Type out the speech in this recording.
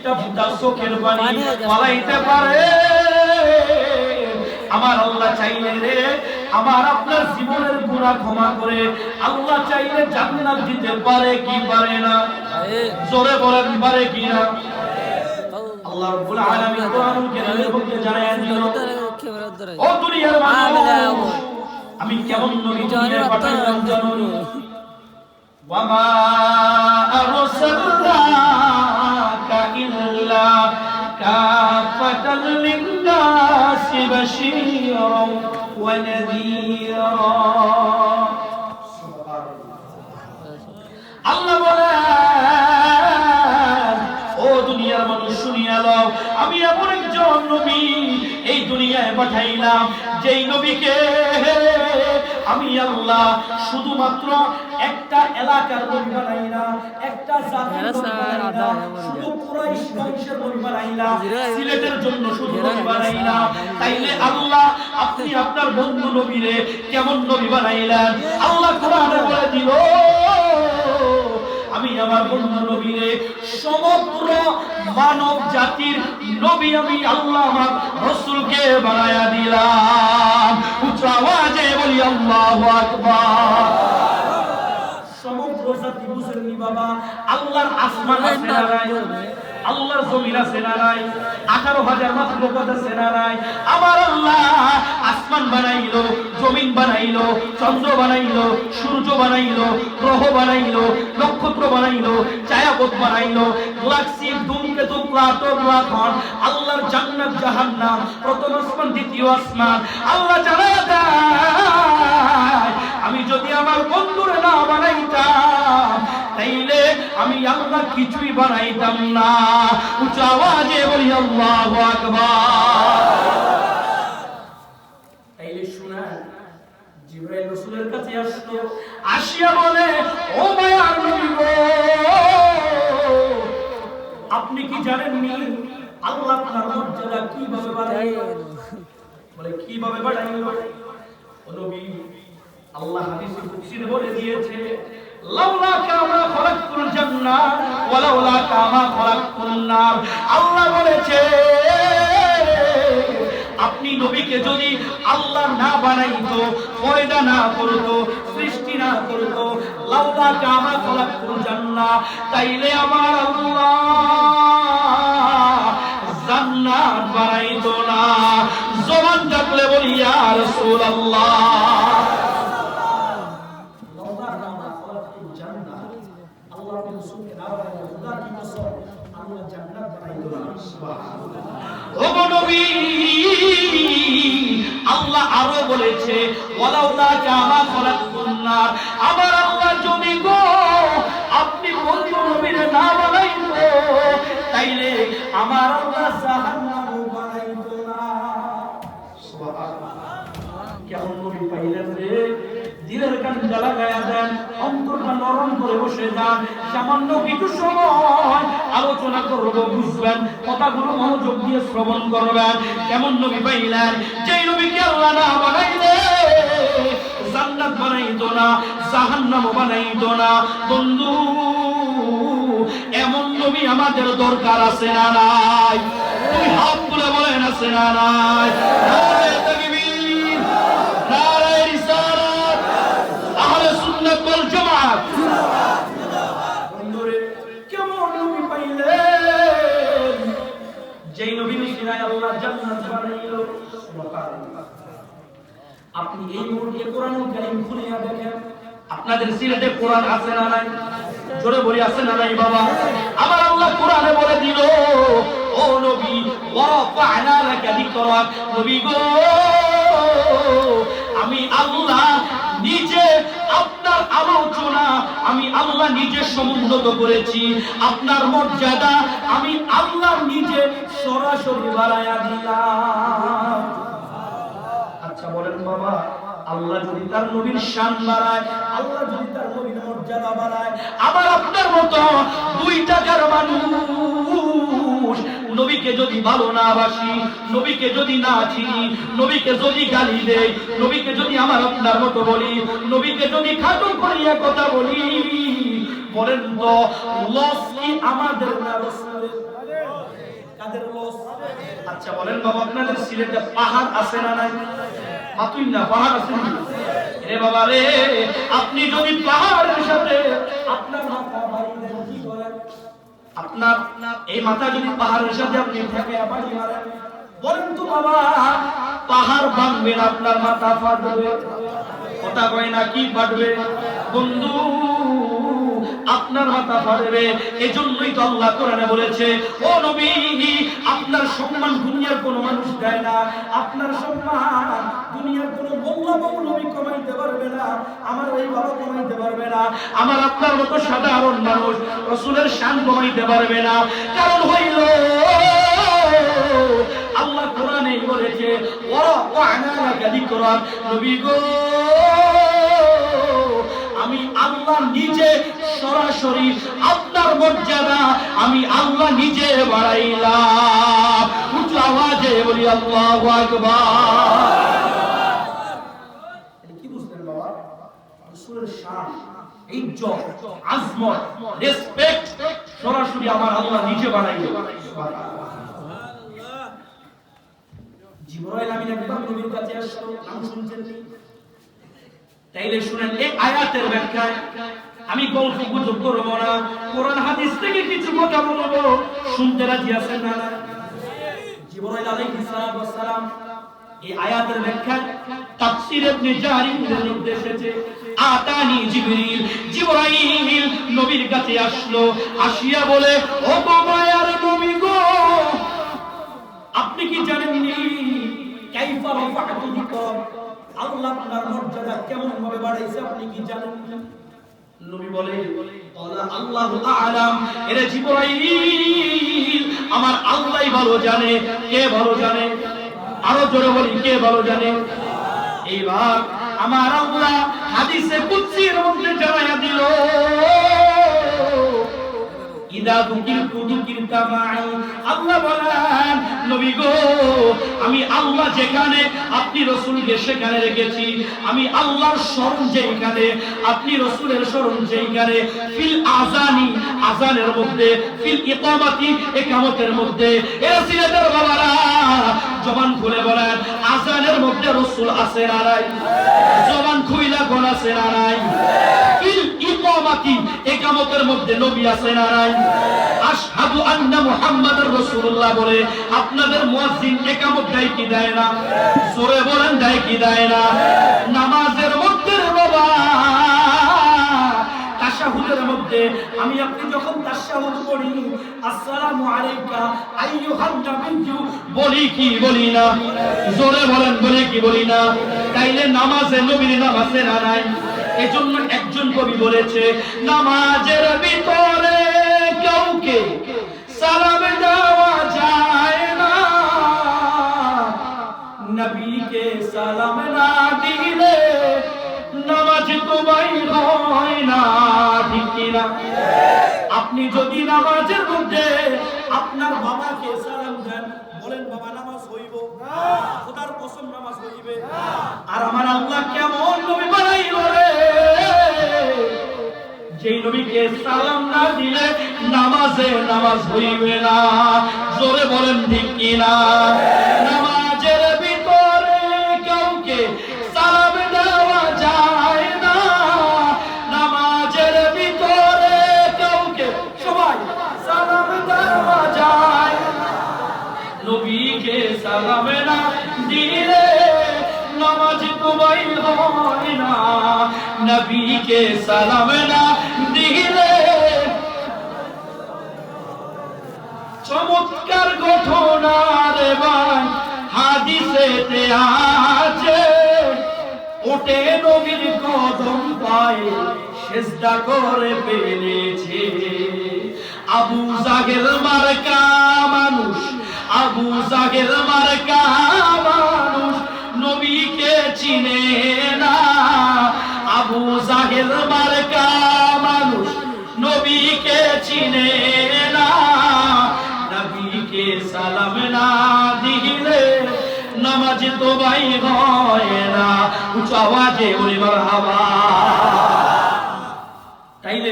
একটা ফোঁটা চোখের পানি ফলাইতে পারে। আমার আল্লাহ চাইলে রে আমার আপনার জীবনের গুনাহ ক্ষমা করে আল্লাহ চাইলে জান্নাত দিতে পারে কি পারে না? জোরে বলেন পারে কি না? আল্লাহ রাব্বুল আলামিন কোরআনুল কারীমের মধ্যে জানায় দিল, ও দুনিয়ার মানুষ আমি কেমন নবী দুনিয়ায় পাঠাইলাম জানো? ওয়ামা আরসালনাকা ইল্লা কাফাতাল লিন-নাসি বাশীরাও ওয়া নাযীরা। আল্লাহ বলেন, ও দুনিয়ার মানুষ শুনিয়া লও, আমি এমন একজন নবী এই দুনিয়ায় পাঠাইলাম যেই নবীকে আমি আল্লাহ শুধুমাত্র একটা এলাকার নবী বানাই না, একটা জাতির নবী বানাই না, শুধু কুরাইশ বংশের নবী বানাই না, সিলেটের জন্য শুধু নবী বানাই না। তাইলে আল্লাহ আপনি আপনার বন্ধু নবীরে কেমন নবী বানাইলেন? আল্লাহ কোরআনে বলে দিল, আমি আমার বন্ধু নবীরে সমগ্র মানব জাতির নবী আমি আল্লাহ আমার রাসূলকে বানায়া দিলাম। উচ্চ আওয়াজে বলি আল্লাহু আকবার। সমগ্র জাতি বুঝেননি বাবা, আল্লাহর আসমান আছে না নাই? আল্লাহর জমিন আছে না নাই? 18,000 মাখলুকাত আছে না নাই? আমার আল্লাহ আসমান বানাইলো, জমিন বানাইলো, চন্দ্র বানাইলো, সূর্য বানাইলো, গ্রহ বানাইলো, নক্ষত্র বানাইলো, ছায়াপথ বানাইলো, গ্যালাক্সি, ধূমকেতু, প্লাটো, গ্রহণ, আল্লাহর জান্নাত জাহান্নাম, প্রথম আসমান দ্বিতীয় আসমান আল্লাহ জানায় দেয়, আমি যদি আমার বন্ধুরে না বানাইতাম তাইলে আমি আল্লাহ কিছুই বানাইতাম না। উচ্চ আওয়াজে বলি আল্লাহু আকবার। তাইলে শুনেন, জিবরাইল রাসূলের কাছে আসলো, আসিয়া বলে, ও মায়ার নবী গো, আপনি কি জানেননি আল্লাহ আপনার মর্যাদা কিভাবে বাড়াইলো? বলে কিভাবে বাড়াইলো? ও নবী, আল্লাহ হাদিসে কুদসিতে বলে দিয়েছে, লাউলাকা মা খলাকতুল জান্নাহ ওয়া লাউলাকা মা খলাকতুন নার। আল্লাহ বলেছে, আপনি নবীকে যদি আল্লাহ না বানাইতো, পয়দা না করতো, সৃষ্টি না করতো, লাউলাকা মা খলাকতুল জান্নাহ, তাইলে আমার আল্লাহ জান্নাত বানাইতো না। জবান ডাকলে বলি ইয়া রাসূলুল্লাহ। আল্লাহ আরো বলেছে, ওয়ালাউলাকা মা খলাকতুন নার, আমার আল্লাহ যদি গো আপনি বন্ধু নবীরে না বানাইতো তাইলে আমার আল্লাহ জাহান্নাম বানাইতো না। সুবহানাল্লাহ। কেমন নবী পাইলেন রে? দিলের কানটা লাগায়া দেন, অন্তরটা নরম করে বসে যান, সামান্য কিছু সময় আলোচনা করব, বুঝবেন, কথাগুলো মনোযোগ দিয়ে শ্রবণ করবেন। কেমন নবী পাইলেন? যেই নবীকে আল্লাহ না বানাইলে জান্নাত বানাইতো না, জাহান্নাম বানাইতো না। বন্ধু, এমন নবী আমাদের দরকার আছে না নাই? তুই হাত তুলে বলেন আছে না নাই? নারায়ে তাকবীর, নারায়ে রিসালাত, আহলে সুন্নাত ওয়াল জামাত। বন্ধুরে, কেমন নবী পাইলেন? যেই নবী নিশিরায় আল্লাহ জান্নাত বানাইলো। সুবহানাল্লাহ। আপনি এই মুহূর্তে কোরআনুল কারীম খুলিয়া দেখেন, আপনাদের সিলেটে কোরআন আছে না নাই? জোরে বলি আছে না নাই বাবা? আমার আল্লাহ কোরআনে বলে দিল, ও নবী, ওয়ারাফা'না লাকা যিকরাক, নবী গো আমি আল্লাহ নিজে আপনার আলোচনা আমি আল্লাহ নিজে সমুন্নত করেছি, আপনার মর্যাদা আমি আল্লাহ নিজে সরাসরি বাড়ায়া দিলাম। আচ্ছা বলেন বাবা, আল্লাহ যদি তার নবীর শান বাড়ায়, আল্লাহ যদি তার নবীর মর্যাদা বাড়ায়, আমার আপনার মতো 2 টাকার মানুষ নবীকে যদি ভালো না বাসি, নবীকে যদি না চিনি, নবীকে যদি গালি দেই, নবীকে যদি আমার আপনার মতো বলি, নবীকে যদি খাটো করিয়া কথা বলি, বলেন তো লস কি আমাদের না রাসূলের? কাদের লস? আচ্ছা বলেন বাবা, আপনাদের সিলেটে পাহাড় আছে না নাই? মাতুই না, পাহাড় আছে না? রে বাবা রে, আপনি যদি পাহাড়ের সাথে আপনার মাথা বাড়িয়ে কি করেন? আপনার এই মাথা যদি পাহাড়ের সাথে আপনি ঠেকে বাড়ি মারেন, বলেন তো বাবা, পাহাড় ভাঙবে না আপনার মাথা ফাটবে? কথা কয় না, কি ফাটবে বন্ধু? আপনার মাথা ফাটবে। এজন্যই তো আল্লাহ কোরআনে বলেছে, ও নবী, আপনার সম্মান দুনিয়ার কোনো মানুষ দেয় না। আপনার সম্মান দুনিয়ার কোনো মোল্লা মৌলবী কমাইতে পারবে না, আমার এই বাবা কমাইতে পারবে না, আমার আপনার মতো সাধারণ মানুষ রাসূলের শান কমাইতে পারবে না। কারণ হইল আল্লাহ কোরআনে বলেছে, ওয়া ওয়া'না লাকা যিকরাক, নবী গো, আমি আল্লাহ নিজে সরাসরি আপনার মর্যাদা আমি আল্লাহ নিজে বাড়াইলাম। উচ্চ আওয়াজে বলি আল্লাহু আকবার। কি বুঝলেন বাবা? রাসূলের শান, ইজ্জত, আজমত, রেসপেক্ট সরাসরি আমার আল্লাহ নিজে বাড়াইলো। জিবরাইল আমিন একবার নবীর কাছে আসলো, নাম শুনছেন? তাইলে শুনেন, এই আয়াতের ব্যাখ্যায় আমি গল্প গুজব করব না, কোরআন হাদিস থেকে কিছু কথা বলবো, শুনতে রাজি আছেন না? জিবরাইল আলাইহিস সালাম এই আয়াতের ব্যাখ্যা তাফসীর ইবনে জারীরের মধ্যে এসেছে, আতানি জিবরিল, জিবরাইল নবীর কাছে আসলো, আসিয়া বলে, ও মায়ার নবী গো, আপনি কি জানেননি কাইফা রাফা'তু যিকরাক, আল্লাহ আপনার মর্যাদা কেমন ভাবে বাড়াইছে আপনি কি জানেন? নবী বলে, আল্লাহু আ'লাম, এর জিবরাইল, আমার আল্লাহই ভালো জানে। কে ভালো জানে? আরো জোরে বলি, কে ভালো জানে? এইবার আমার আল্লাহ হাদিসে কুদসির মধ্যে জানাইয়া দিল, ইদা যুকিরতু যুকিরতা মাই, আল্লাহ বলেন, নবী গো, আমি আল্লাহ যেখানে আপনি রাসূলকে সেখানে রেখেছি, আমি আল্লাহর স্মরণ যেখানে আপনি রাসূলের স্মরণ যেখানে, ফিল আযানি, আযানের মধ্যে, ফিল ইকামাতি, ইকামতের মধ্যে। এ সিলেটের বাবারা জবান খুলে বলেন, আযানের মধ্যে রাসূল আছে না নাই? জবান খুইলা কোন আছে না নাই? ফিল ইকামাতি, ইকামতের মধ্যে নবী আছে না নাই? আশহাদু আন্না মুহাম্মাদুর রাসূলুল্লাহ বলে আপনাদের মুয়াজ্জিন ইকামত দেয় কি দেয় না? জোরে বলেন, দেয় কি দেয় না? নামাজের মধ্যে বাবা, তাশাহুদের মধ্যে আমি আপনি যখন তাশাহুদ পড়ি, আসসালামু আলাইকা আইয়ুহান নাবিয়্যু, বলি কি বলি না? জোরে বলেন, বলি কি বলি না? তাইলে নামাজে নবীর নাম আছে না নাই? এজন্য একজন কবি বলেছে, নামাজের ভিতরে কাউকে সালাম দেওয়া যায় না, নবীকে সালাম না দিলে নামাজ তো বাইর হয় না। ঠিক কি না? আপনি যদি নামাজের মধ্যে আপনার বাবাকে সালাম দেন, বলেন বাবা নামাজ হইব না? খোদার কসম নামাজ হইবে না। আর আমার আল্লাহ কেমন নবী বানাইলো রে, যেই নবীকে সালাম না দিলে নামাজে নামাজ হইবে না। জোরে বলেন ঠিক কি না? নামাজের ভিতরে কাউকে সালাম দেওয়া যায় না, নামাজের ভিতরে কাউকে সবাই সালাম দেওয়া যায়, নবীকে সালাম না দিলে নামাজ তো বাইর হয় না, নবীকে সালাম না দিলে। চমৎকার ঘটনা রে ভাই হাদিসেতে আছে, ওটে নবীর কদম পায়ে সিজদা করে ফেলেছে। আবু জাহেল মার্কা মানুষ, আবু জাহেল মার্কা মানুষ নবীকে চিনে না, আবু জাহেল মার্কা মানুষ নবীকে চিনে না, নবীকে সালাম না দিলে নামাজ তো বাইর হয় না। উচ্চ আওয়াজে বলি মারহাবা। তাইলে